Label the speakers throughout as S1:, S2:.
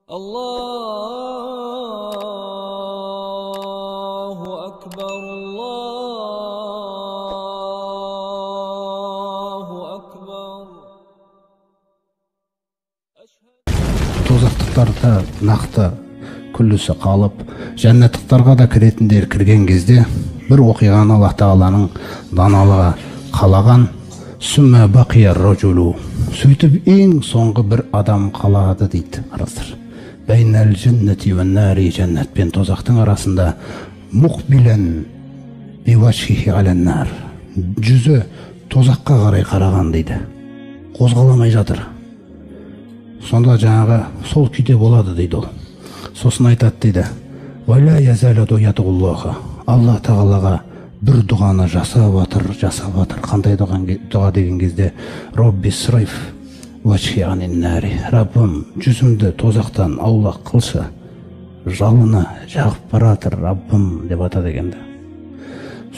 S1: Allahu Akbar, Allahu Akbar.
S2: Тозақтықтарда нақты күллісі қалып, жәннаттықтарға да кіретіндер кірген кезде бір оқиғаны Аллах Тағаланың даналығы қалаған. Сүммә бақия рожулу, сөйтіп ең соңғы бір адам қалады дейді. Қарастыр, бәйнәл жәннәти вән нәри, жәннат пен тозақтың арасында, мұқбилен бивашхихи алән нар, жүзі тозаққа қарай қараған дейді, қозғаламай жатыр. Сонда жаңағы сол күйде болады дейді ол. Сосын айтады дейді, вәлә язәлі дуятығуллаға, Алла Тағалаға бір дұғаны жасап атыр. Қандай дұға деген кезде, Робби срайф вачхи анин нари, Раббым, жүзімді тозақтан аулақ қылшы, жалыны жағып баратыр Раббым деп атады екенді.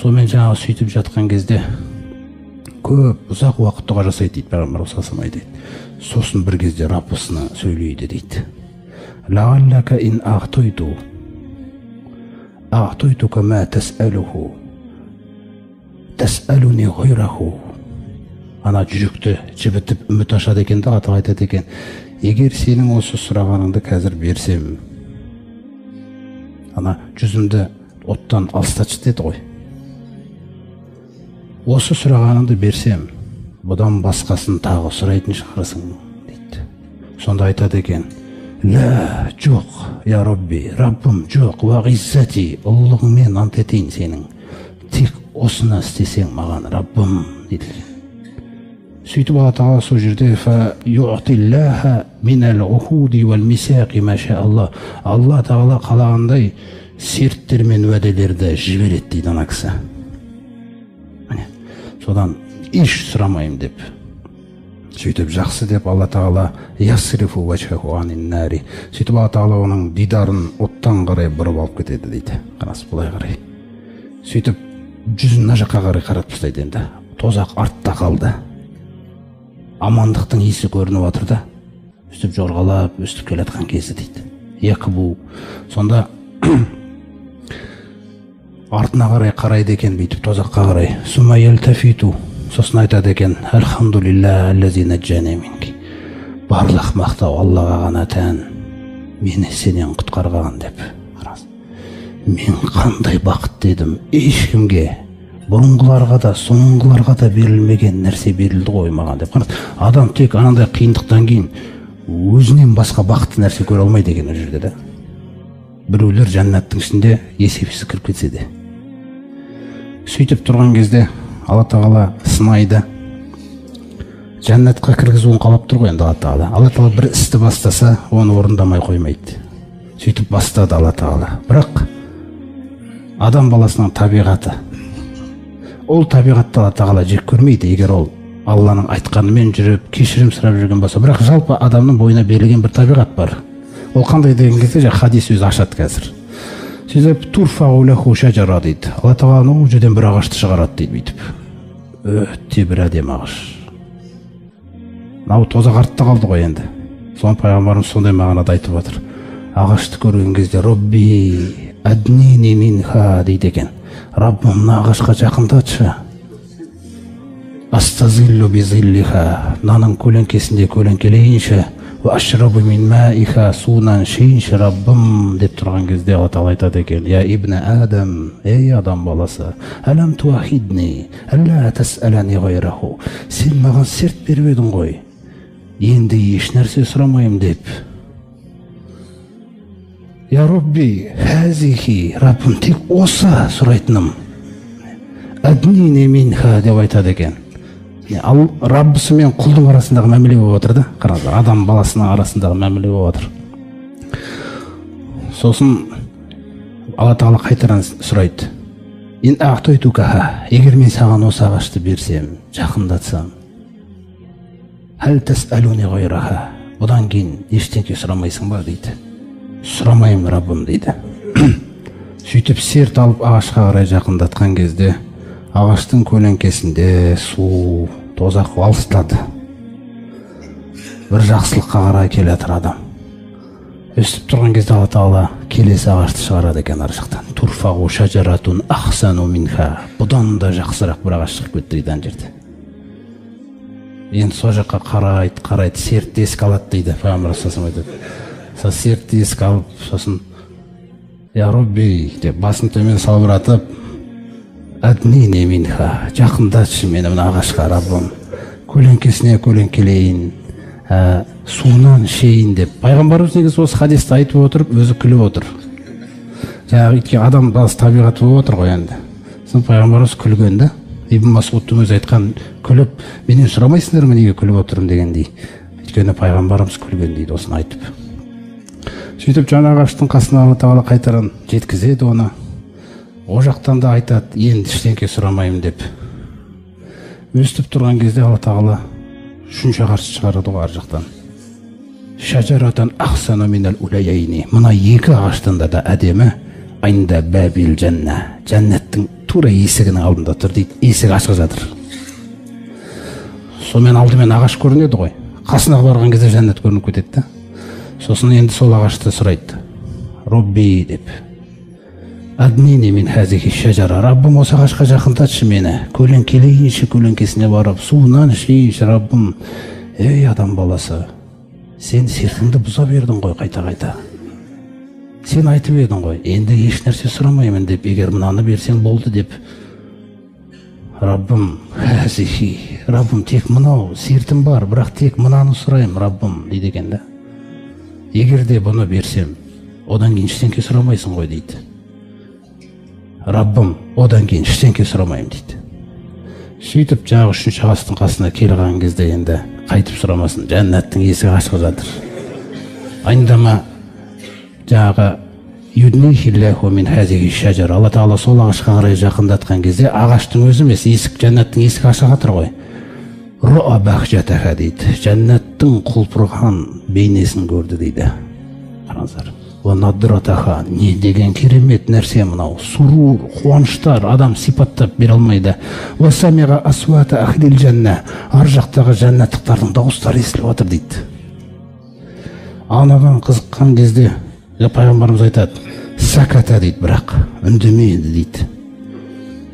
S2: Сонымен жаңағы сөйтіп жатқан кезде көп ұзақ уақыт дұға жасайды дейді Пайғамбар саллаллаху алейхи ва саллям. Сосын бір кезде Раббысына сөйлейді дейді, лағаллака ин ағтуйтука ма тәсәлуху тәсәлуни ғойраху. Ана жүректі жібітіп үміт ашады екен де, атақ айтады екен, егер сенің осы сұрағаныңды қазір берсем, ана жүзімді оттан алыстатшы деді ғой, осы сұрағаныңды берсем, бұдан басқасын тағы сұрайтын шығарсың дейді. Сонда айтады екен, ла, жоқ, я Робби, Раббым, жоқ, ва ғиззати, ұлылығыңмен ант етейін сенің, тек осыны істесең маған Раббым дейді. Сөйтіп Алла Тағала сол жерде Алла Тағала қалағандай серттер мен уәделерді жібереді дейді ана кісі. Содан еш сұрамайым деп, сөйтіп жақсы деп Алла Тағала ясрифу вачхаху анин нари, сөйтіп Алла Тағала оның дидарын оттан қарай бұрып алып кетеді дейді. Қарасы былай қарай, сөйтіп жүзін мына жаққа қарай қаратып тастайды. Енді тозақ артта қалды, амандықтың иісі көрініп жатыр да, өстіп жорғалап өстіп келе жатқан кезі дейді. Якбу, сонда артына қарайды екен, бүйтіп тозаққа қарай. Сумма ялтафиту, сосын айтады екен, алхамдулилля аллази наджани минки, барлық мақтау Аллаға ғана тән, мені сенен құтқарған деп. Мен қандай бақыт дедім, ешкімге, бұрынғыларға да соңғыларға да берілмеген нәрсе берілді ғой маған деп. Адам тек анандай қиындықтан кейін өзінен басқа бақытты нәрсе көре алмайды екен ол жерде де. Біреулер жәннаттың ішінде есепсіз кіріп кетсе де. Сөйтіп тұрған кезде Алла Тағала сынайды. Жәннатқа кіргізуін қалап тұр ғой енді Алла Тағала. Алла Тағала бір істі бастаса, оны орындамай қоймайды. Сөйтіп бастады Алла Тағала. Бірақ адам баласының табиғаты, ол табиғатты Алла Тағала жек көрмейді, егер ол Алланың айтқанымен жүріп, кешірім сұрап жүрген болса. Бірақ жалпы адамның бойына берілген бір табиғат бар. Ол қандай деген кезде хадис өзі ашады қазір. Сөйтіп турфау лаху шажара дейді. Алла Тағала ол жерден бір ағашты шығарады дейді бүйтіп. Өте бір әдемі ағаш. Мынау тозақ артта қалды ғой енді. Соны пайғамбарымыз сондай мағынада айтып жатыр. Ағашты көрген кезде Робби аднини минха дейді екен. Раббым, мына ағашқа жақындатшы. Астазиллу бизиллиха, мынаның көлеңкесінде көлеңкелейінші. Ашрабу мин маиха, суынан ішейінші Раббым деп тұрған кезде Алла Тағала айтады екен, я ибн Адам, ей адам баласы, әлем туахидни, әллә тәсәләни ғайраху, сен маған серт беріп едің ғой, енді еш нәрсе сұрамайым деп. Я Робби, хазихи, Раббым, тек осы сұрайтыным. Аднини минха деп айтады екен. Ал Раббысы мен құлдың арасындағы мәміле болып отыр да. Қараңыздар, адам баласының арасындағы мәміле болып отыр. Сосын Алла Тағала қайтадан сұрайды. Ин ағтойтукаха, егер мен саған осы ағашты берсем, жақындатсам, әл тәсәлуни ғойраха, бұдан кейін ештеңке сұрамайсың ба дейді. Сұрамайым Раббым дейді. Сөйтіп серт алып ағашқа қарай жақындатқан кезде ағаштың көлеңкесінде су, тозақ алыстады. бір жақсылыққа қарай келе жатыр адам. Өстіп тұрған кезде Алла Тағала келесі ағашты шығарады екен ар жақтан. Турфағу шажаратун ахсану минха. Бұдан да жақсырақ бір ағаш шығып кетті дейді ана жерде. Енді сол жаққа қарайды, сертті еске алады дейді. Пайғамбар сосын айтады. Сол сертті еске алып, сосын я Робби деп басын төмен салбыратып, аднини минха, жақындатшы мені мына ағашқа Раббым, көлеңкесіне көлеңкелейін, суынан ішейін деп. Пайғамбарымыз негізі осы хадисті айтып отырып, өзі күліп отыр. Жаңағы өйткені адам баласы табиғаты болып отыр ғой енді. Сосын пайғамбарымыз күлген да. Ибн Масғудтың өзі айтқан, күліп, менен сұрамайсыңдар ма неге күліп отырмын дегендей. Өйткені пайғамбарымыз күлген дейді осыны айтып. Сөйтіп жаңа ағаштың қасына Алла Тағала қайтаран жеткізеді оны. О жақтан да айтады, енді ештеңке сұрамаймын деп. Өстіп тұрған кезде Алла Тағала үшінші ағашты шығарады ғой ар жақтан. Шажаратан ахсану минал улаяйни. Мына екі ағаштан да әдемі. Айнда бәбил жанна. Жәннаттың тура есігінің алдында тұр дейді. Есік ашық жатыр. Сонымен алдымен ағаш көрінеді ғой. Қасына барған кезде жәннат көрініп кетеді. Сосын енді сол ағашты сұрайды. Робби деп. Аднини мин хазихи шажара. Раббым осы ағашқа жақындатшы мені. Көлеңкелейінші, көлеңкесіне барып, суынан ішейінші Раббым. Ей адам баласы, сен сертіңді бұза бердің ғой қайта-қайта. Сен айтып едің ғой, енді еш нәрсе сұрамаймын деп, егер мынаны берсең болды деп. Раббым, хазихи. Раббым, тек мынау сертім бар, бірақ тек мынаны сұрайым, Раббым, дейді екен да. Егер де бұны берсем, одан кейін ештеңке сұрамайсың ғой дейді. Раббым, одан кейін ештеңке сұрамайым дейді. Сөйтіп жаңағы үшінші ағаштың қасына келген кезде енді қайтып сұрамасын, жәннаттың есігі ашық жатыр. Айындама жаңағы юднихиллаху мин хазихи шажар. Алла Тағала сол ағашқа қарай жақындатқан кезде ағаштың өзі емес, жәннаттың есігі ашық жатыр ғой. Руа бахжатаха дейді. Жәннаттың құлпырған бейнесін көрді дейді. Қараңыздар. Надратаха, не деген керемет нәрсе мынау. Сурур, қуаныштар, адам сипаттап бере алмайды. Уасамиға асуата ахлил жанна. Ар жақтағы жәннаттықтардың дауыстары естіліп отыр дейді. Анаған қызыққан кезде пайғамбарымыз айтады, саката дейді, бірақ үндемейді дейді.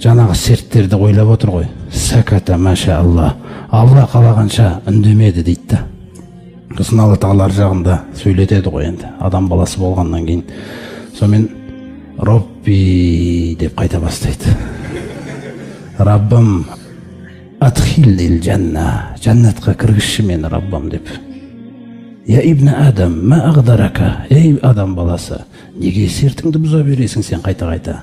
S2: Жаңағы серттерді ойлап отыр ғой. Саката, маша Алла. Алла қалағанша үндемеді дейді. Сосын Алла Тағала жағында сөйлетеді ғой енді, адам баласы болғаннан кейін. Сонымен Робби деп қайта бастайды. Раббым, адхилнил жанна. Жәннатқа кіргізші мені, Раббым деп. Я ибн Адам, ма ағдарака. Ей адам баласы, неге сертіңді бұза бересің сен қайта-қайта?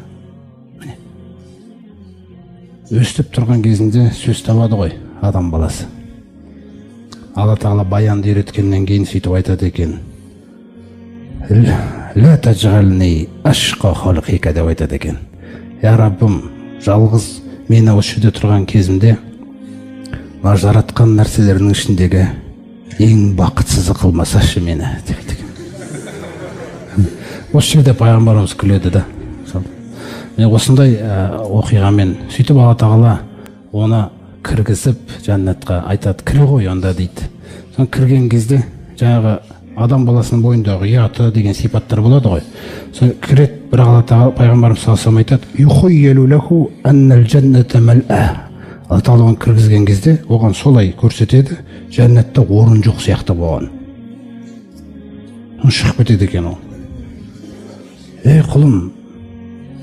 S2: Өстіп тұрған кезінде сөз табады ғой адам баласы. Алла Тағала баянды үйреткеннен кейін сөйтіп айтады екен. Ла таджғални ашқа халқика деп айтады екен. Я Раббым, жалғыз мені осы жерде тұрған кезімде мына жаратқан нәрселердің ішіндегі ең бақытсызы қылмасашы мені деп айтады екен. Осы жерде пайғамбарымыз күледі да. Осындай оқиғамен сөйтіп Алла Тағала оны кіргізіп жәннатқа айтады, кір ғой онда дейді. Сон кірген кезде жаңағы адам баласының бойындағы ұяты деген сипаттар болады ғой. Сон кіреді, бір Алла Тағала пайғамбарымыз салсам айтады, юхойялу лаху аннал жанната мал'a. Алла Тағала оны кіргізген кезде оған солай көрсетеді, жәннатта орын жоқ сияқты болған. Шығып кетеді екен ол. Ей құлым,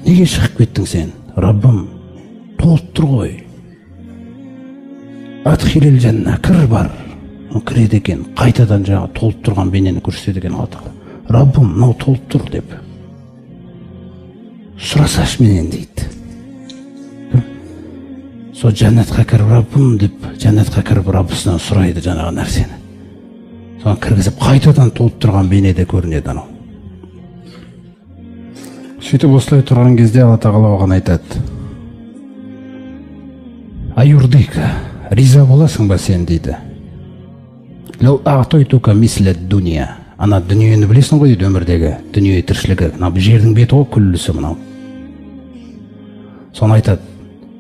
S2: неге шығып кеттің сен? Раббым, толып тұр ғой. Адхилил жанна, кір бар. Кіреді екен, қайтадан жаңа толып тұрған бейнені көрсетеді екен Алла Тағала. Раббым, мынау толып тұр деп. Сұрасашы менен дейді. Сол жәннатқа кіріп, Раббым деп, жәннатқа кіріп Раббысынан сұрайды жаңағы нәрсені. Соны кіргізіп, қайтадан толып тұрған бейнеде көрінеді анау. Сөйтіп осылай тұрған кезде Алла Тағала оған айтады. Айурдика, риза боласың ба сен дейді. Лау ағтойтука мислет дуния. Ана дүниені білесің ғой дейді, өмірдегі дүние тіршілігі. Жердің беті ғой күллісі мынау. Соны айтады.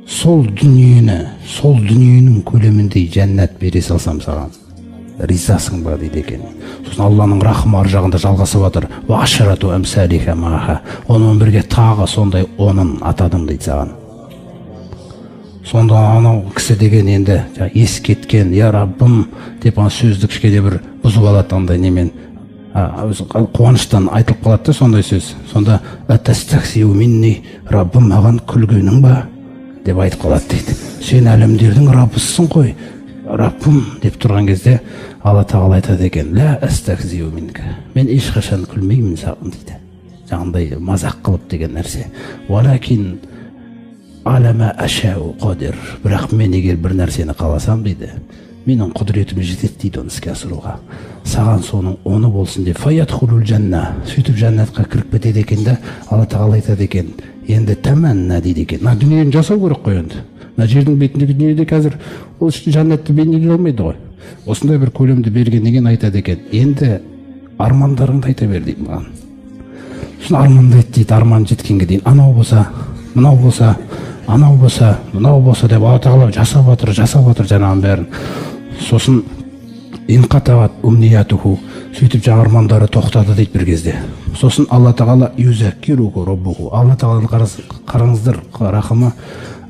S2: Сол дүниенің көлеміндей жәннат бере салсам саған. ризасың ба дейді екен. Сосын Алланың рахымы ар жағында жалғасып жатыр. Вашарату амсалиха маха. Онымен бірге тағы сондай 10-ын атадым дейді саған. Сонда анау кісі деген енді ескеткен, я Раббым деп сөзді кішкене бір бұзып алады андай немен. Қуаныштан айтылып қалады сондай сөз. Сонда аттастахсиу минни, Раббым маған күлгенің ба деп айтып қалады дейді. Сен әлемдердің Раббысың ғой, Раббым деп тұрған кезде Алла Тағала айтады екен, ла астахзиу минка. Мен ешқашан күлмеймін саған дейді. Жаңағындай мазақ қылып деген нәрсе. Валакин алама ашау қадир. Бірақ мен егер бір нәрсені қаласам дейді, менің құдіретім жетеді дейді оны іске асыруға. Саған соның 10-ы болсын деп фаятхулул жанна. Сөйтіп жәннатқа кіріп кетеді екен де, Алла Тағала айтады екен, енді тәмәнна дейді екен. Дүниені жасау керек қой енді. Жердің бетіндегі дүниеде қазір ол жәннатты бейнелей алмайды ғой. Осындай бір көлемді бергеннен айтады екен, енді армандарыңды айта бер дейді маған. Сосын арманды айт дейді, арман жеткенге дейін анау болса, мынау болса, анау болса, мынау болса деп Алла Тағала жасап жатыр жаңағының бәрін. Сосын инқатават умниятуху, сөйтіп жаңа армандары тоқтады дейді бір кезде. Сосын Алла Тағала юзаккируху роббуху. Алла Тағала қараңыздар рахымы,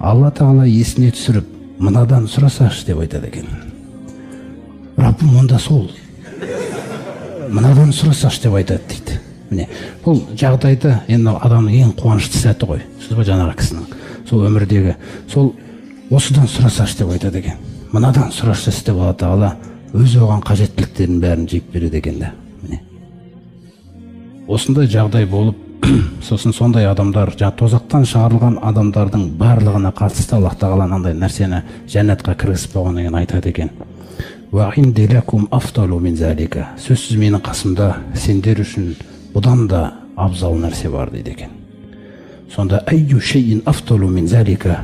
S2: Алла Тағала есіне түсіріп, мынадан сұрасашы деп айтады екен. Раббым онда сол. Мынадан сұрасашы деп айтады дейді. Міне, бұл жағдайда енді адамның ең қуанышты сәті ғой. Сөз ба жаңағы кісінің. Сол өмірдегі, сол осыдан сұрасашы деп айтады екен. Мынадан сұрашы деп Алла Тағала өз оған қажеттіліктерін бәрін жеп береді екен де. Міне. Осындай жағдай болып, сосын сондай адамдар, тозақтан шығарылған адамдардың барлығына қатысты Алла Тағала андай нәрсені жәннатқа кіргізбеген деген айтады екен. Ва индилакум афдалу мин залика. Сөзсіз менің қасымда сендер үшін бұдан да абзал нәрсе бар дейді екен. Сонда айю шейин афдалу мин залика.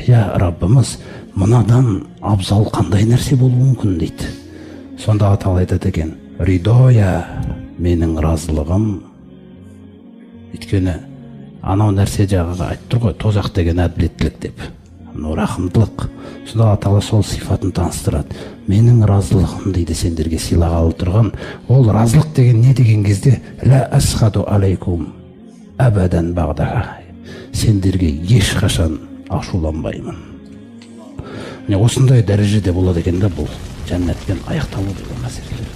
S2: Я Раббымыз, мынадан абзал қандай нәрсе болуы мүмкін дейді. Сонда Алла Тағала айтады екен, ридоя, менің разылығым. Өйткені анау нәрсе жағыға айтып тұр ғой, тозақ деген әділеттілік деп, рахымдылық. Сонда Алла Тағала сол сипатын таныстырады. Менің разылығым дейді сендерге сыйлағалы тұрған. Ол разылық деген не деген кезде, ла асхаду алейкум абадан бағдаға. Сендерге ешқашан ашуланбаймын. Осындай дәрежеде болады екен де бұл жәннатпен аяқталу деген мәселелер.